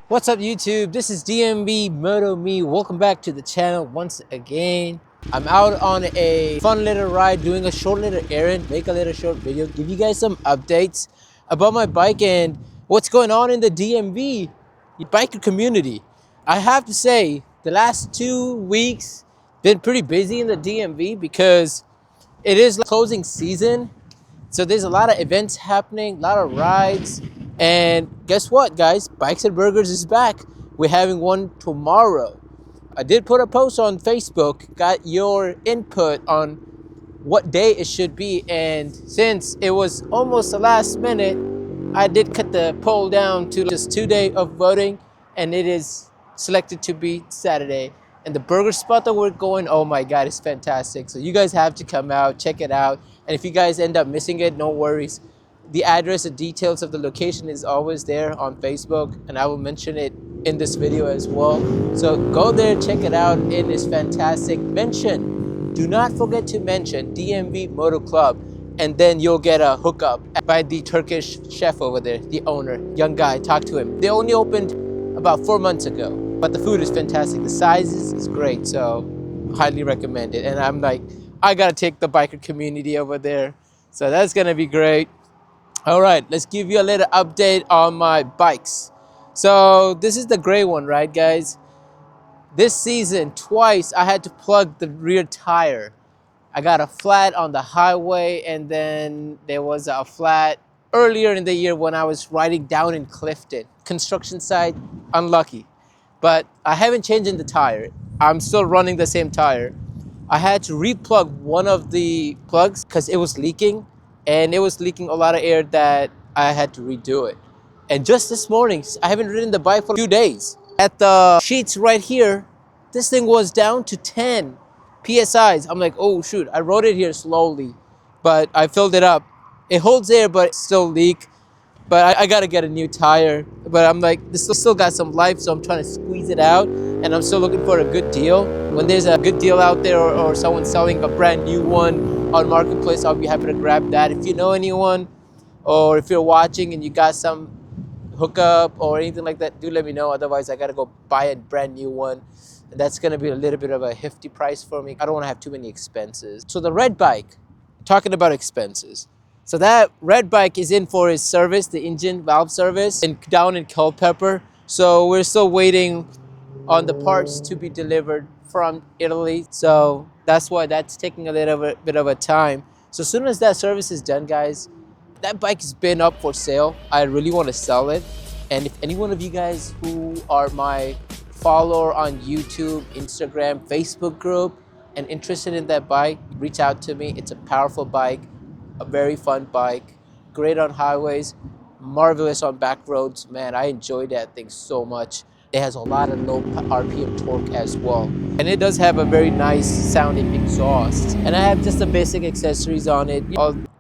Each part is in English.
What's up YouTube? This is DMV Moto me. Welcome back to the channel once again. I'm out on a fun little ride, doing a short little errand, make a little short video, give you guys some updates about my bike and what's going on in the DMV biker community. I have to say, the last 2 weeks been pretty busy in the DMV because it is closing season. So there's a lot of events happening, a lot of rides. And guess what, guys? Bikes and Burgers is back. We're having one tomorrow. I did put a post on Facebook, got your input on what day it should be. And since it was almost the last minute, I did cut the poll down to just 2 days of voting. And it is selected to be Saturday. And the burger spot that we're going, oh my God, it's fantastic. So you guys have to come out, check it out. And if you guys end up missing it, no worries. The address and details of the location is always there on Facebook, and I will mention it in this video as well. So go there, check it out. It is fantastic. Do not forget to mention DMV Moto Club, and then you'll get a hookup by the Turkish chef over there, the owner, young guy. Talk to him. They only opened about 4 months ago, but the food is fantastic. The sizes is great, so highly recommend it. And I'm like, I gotta take the biker community over there, so that's gonna be great. All right, let's give you a little update on my bikes. So this is the gray one, right, guys? This season, twice I had to plug the rear tire. I got a flat on the highway, and then there was a flat earlier in the year when I was riding down in Clifton. Construction site, unlucky. But I haven't changed in the tire. I'm still running the same tire. I had to replug one of the plugs because it was leaking, and it was leaking a lot of air that I had to redo it. And just this morning, I haven't ridden the bike for 2 days. At the sheets right here, this thing was down to 10 PSIs. I'm like, oh shoot, I rode it here slowly, but I filled it up. It holds air, but it still leak. But I gotta get a new tire. But I'm like, this still got some life, so I'm trying to squeeze it out. And I'm still looking for a good deal. When there's a good deal out there, or someone selling a brand new one on Marketplace, I'll be happy to grab that. If you know anyone, or if you're watching and you got some hookup or anything like that, do let me know. Otherwise, I gotta go buy a brand new one. And that's gonna be a little bit of a hefty price for me. I don't wanna have too many expenses. So the red bike, talking about expenses. So that red bike is in for his service, the engine valve service, and down in Culpeper. So we're still waiting on the parts to be delivered from Italy. So that's why that's taking a little bit of a time. So as soon as that service is done, guys, that bike has been up for sale. I really want to sell it. And if any one of you guys who are my follower on YouTube, Instagram, Facebook group, and interested in that bike, reach out to me. It's a powerful bike, a very fun bike, great on highways, marvelous on back roads. Man, I enjoy that thing so much. It has a lot of low RPM torque as well. And it does have a very nice sounding exhaust. And I have just the basic accessories on it.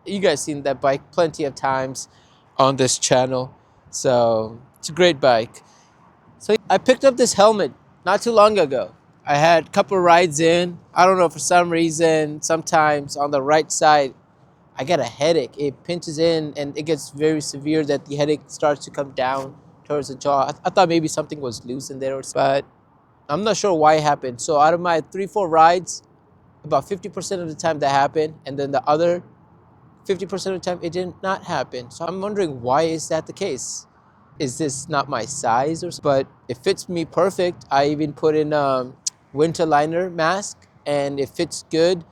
You guys seen that bike plenty of times on this channel. So it's a great bike. So I picked up this helmet not too long ago. I had a couple rides in. I don't know, for some reason, sometimes on the right side, I get a headache. It pinches in and it gets very severe that the headache starts to come down towards the jaw. I thought maybe something was loose in there, but I'm not sure why it happened. So out of my 3-4 rides, about 50% of the time that happened, and then the other 50% of the time it did not happen. So I'm wondering, why is that the case? Is this not my size? But it fits me perfect. I even put in a winter liner mask and it fits good.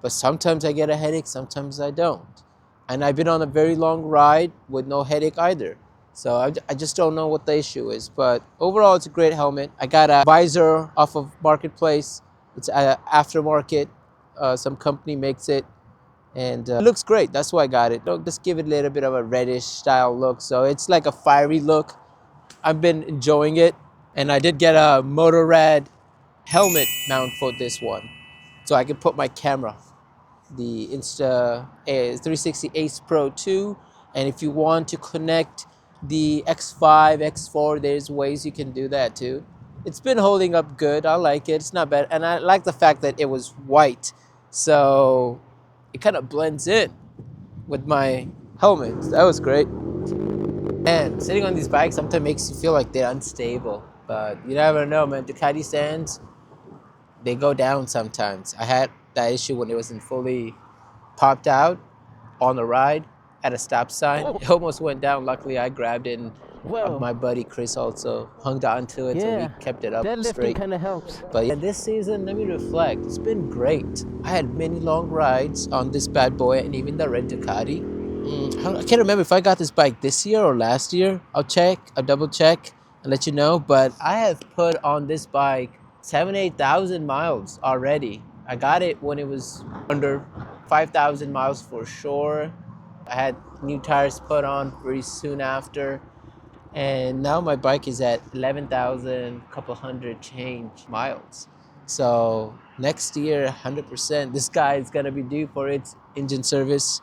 But sometimes I get a headache, sometimes I don't. And I've been on a very long ride with no headache either. So I just don't know what the issue is. But overall, it's a great helmet. I got a visor off of Marketplace. It's aftermarket. Some company makes it. And it looks great. That's why I got it. Just give it a little bit of a reddish style look. So it's like a fiery look. I've been enjoying it. And I did get a Motorrad helmet mount for this one. So I can put my camera, the Insta360 Ace Pro 2. And if you want to connect the X5, X4, there's ways you can do that too. It's been holding up good. I like it. It's not bad. And I like the fact that it was white. So it kind of blends in with my helmet. That was great. And sitting on these bikes sometimes makes you feel like they're unstable. But you never know, man. Ducati stands, they go down sometimes. I had that issue when it wasn't fully popped out on the ride at a stop sign. It almost went down. Luckily, I grabbed it, and Well, my buddy Chris also hung on to it, so he yeah, kept it up deadlifting straight. kind of helps. But yeah, this season, let me reflect. It's been great. I had many long rides on this bad boy and even the red Ducati. I can't remember if I got this bike this year or last year. I'll double check and let you know. But I have put on this bike 8,000 miles already. I got it when it was under 5,000 miles for sure. I had new tires put on very soon after. And now my bike is at 11,000, couple hundred change miles. So next year, 100%, this guy is gonna be due for its engine service.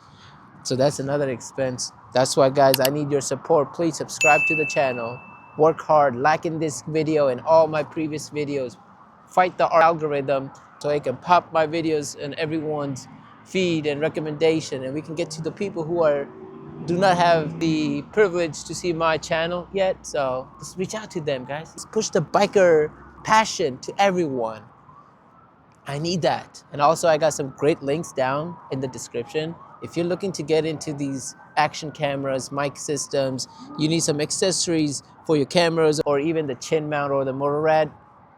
So that's another expense. That's why, guys, I need your support. Please subscribe to the channel. Work hard, liking this video and all my previous videos. Fight the algorithm so I can pop my videos in everyone's feed and recommendation, and we can get to the people who do not have the privilege to see my channel yet. So just reach out to them, guys. Let's push the biker passion to everyone. I need that. And also, I got some great links down in the description. If you're looking to get into these action cameras, mic systems, you need some accessories for your cameras, or even the chin mount or the Motorrad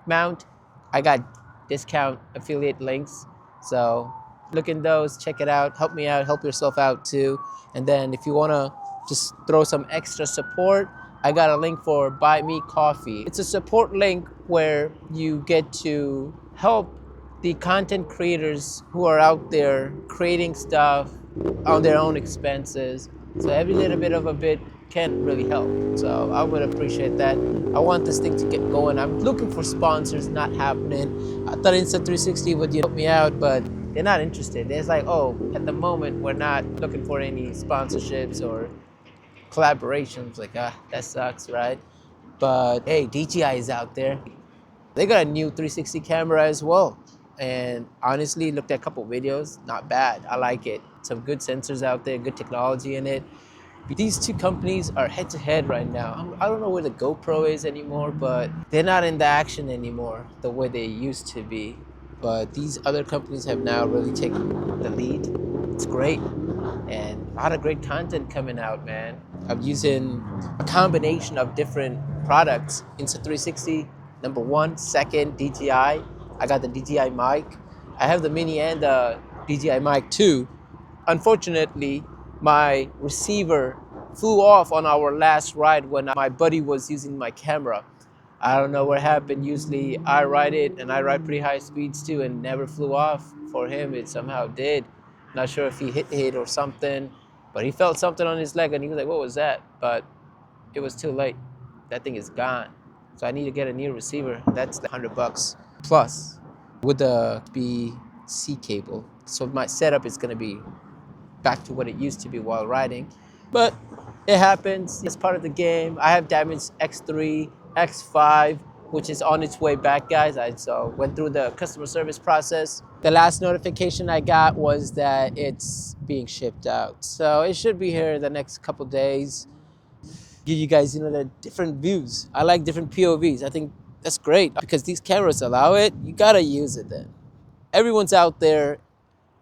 mount, I got discount affiliate links. So look in those, check it out, help me out, help yourself out too. And then if you wanna just throw some extra support, I got a link for Buy Me Coffee. It's a support link where you get to help the content creators who are out there creating stuff on their own expenses. So every little bit of a bit can really help. So I would appreciate that. I want this thing to get going. I'm looking for sponsors, not happening. I thought Insta360 would help me out, but they're not interested. It's like, oh, at the moment, we're not looking for any sponsorships or collaborations. Like, that sucks, right? But hey, DJI is out there. They got a new 360 camera as well. And honestly, looked at a couple videos, not bad. I like it. Some good sensors out there, good technology in it. These two companies are head to head right now. I don't know where the GoPro is anymore, but they're not in the action anymore the way they used to be. But these other companies have now really taken the lead. It's great. And a lot of great content coming out, man. I'm using a combination of different products. Insta360, number one. Second, DJI. I got the DJI mic. I have the mini and the DJI mic too. Unfortunately, my receiver flew off on our last ride when my buddy was using my camera. I don't know what happened. Usually I ride it and I ride pretty high speeds too, and never flew off. For him, it somehow did. Not sure if he hit it or something, but he felt something on his leg and he was like, what was that? But it was too late. That thing is gone. So I need to get a new receiver. That's the $100 plus with the B-C cable. So my setup is gonna be back to what it used to be while riding. But it happens, it's part of the game. I have damaged X3, X5, which is on its way back, guys. I went through the customer service process. The last notification I got was that it's being shipped out. So it should be here the next couple days. Give you guys, the different views. I like different POVs. I think that's great because these cameras allow it. You gotta use it then. Everyone's out there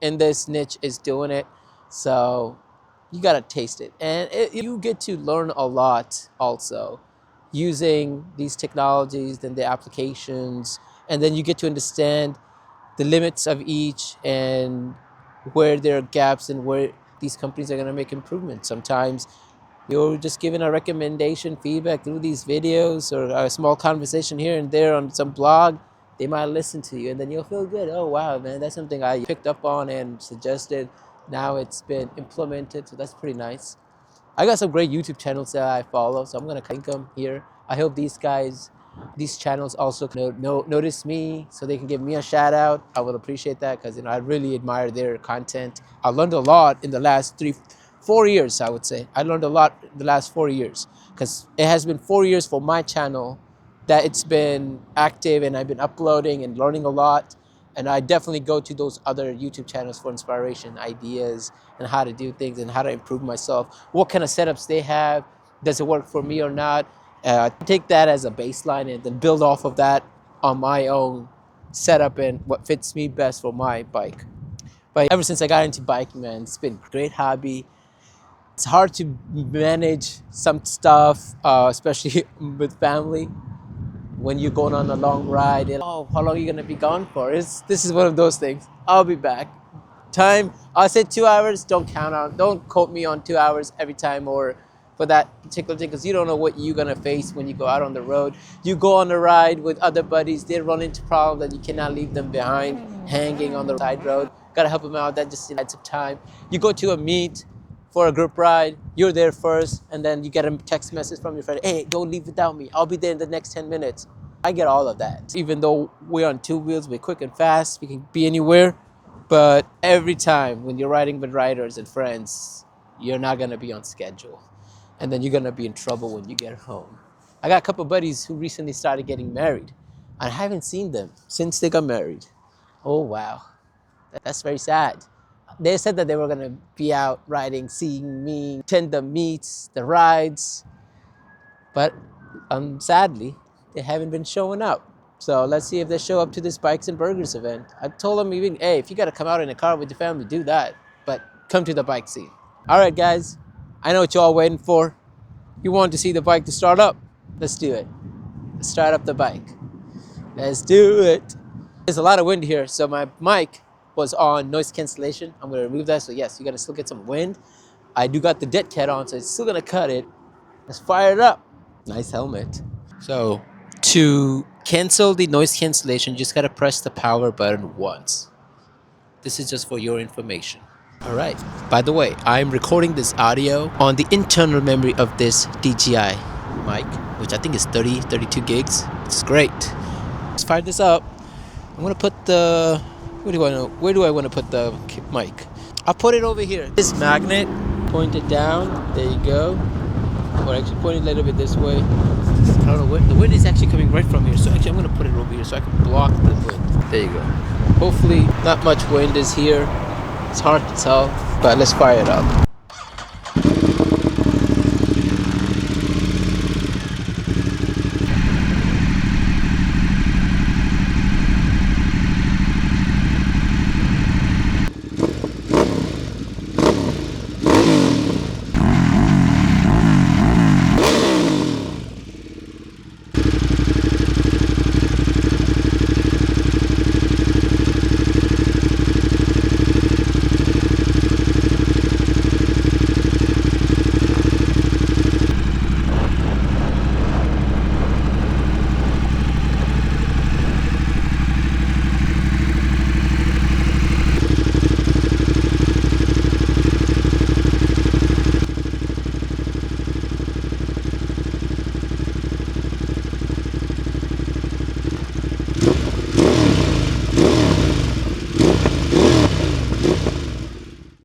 in this niche is doing it. So you gotta taste it. And you get to learn a lot also using these technologies and the applications. And then you get to understand the limits of each and where there are gaps and where these companies are gonna make improvements. Sometimes you're just giving a recommendation, feedback through these videos or a small conversation here and there on some blog. They might listen to you and then you'll feel good. Oh, wow, man, that's something I picked up on and suggested. Now it's been implemented, so that's pretty nice. I got some great YouTube channels that I follow, so I'm gonna link them here. I hope these channels also notice me so they can give me a shout out. I would appreciate that because I really admire their content. I learned a lot in the last 4 years, I would say. I learned a lot in the last 4 years because it has been 4 years for my channel that it's been active and I've been uploading and learning a lot. And I definitely go to those other YouTube channels for inspiration, ideas, and how to do things and how to improve myself. What kind of setups they have, Does it work for me or not? Take that as a baseline and then build off of that on my own setup and what fits me best for my bike. But ever since I got into biking, man, it's been a great hobby. It's hard to manage some stuff, especially with family. When you're going on a long ride, and, oh, how long are you gonna be gone for? This is one of those things. I'll be back. Time, I said 2 hours. Don't quote me on 2 hours every time or for that particular thing, because you don't know what you're gonna face when you go out on the road. You go on a ride with other buddies, they run into problems that you cannot leave them behind, hanging on the side road. Gotta help them out. That just adds some time. You go to a meet for a group ride, you're there first, and then you get a text message from your friend, hey, don't leave without me. I'll be there in the next 10 minutes. I get all of that. Even though we're on two wheels, we're quick and fast, we can be anywhere. But every time when you're riding with riders and friends, you're not gonna be on schedule. And then you're gonna be in trouble when you get home. I got a couple of buddies who recently started getting married. I haven't seen them since they got married. Oh, wow. That's very sad. They said that they were gonna be out riding, seeing me, attend the meets, the rides. But sadly, they haven't been showing up. So let's see if they show up to this Bikes and Burgers event. I told them, even, hey, if you gotta come out in a car with your family, do that. But come to the bike scene. All right, guys, I know what you're all waiting for. You want to see the bike to start up? Let's do it. Let's start up the bike. Let's do it. There's a lot of wind here, so my mic was on noise cancellation. I'm gonna remove that, so yes, you're gonna still get some wind. I do got the dead cat on, so it's still gonna cut it. Let's fire it up. Nice helmet. So to cancel the noise cancellation, you just gotta press the power button once. This is just for your information. All right, by the way, I'm recording this audio on the internal memory of this DJI mic, which I think is 32 gigs. It's great. Let's fire this up. I'm gonna put the, where do I want to put the mic? I'll put it over here. This magnet, point it down, there you go. Or actually point it a little bit this way. I don't know where, the wind is actually coming right from here, so actually I'm gonna put it over here so I can block the wind. There you go. Hopefully not much wind is here. It's hard to tell, but let's fire it up.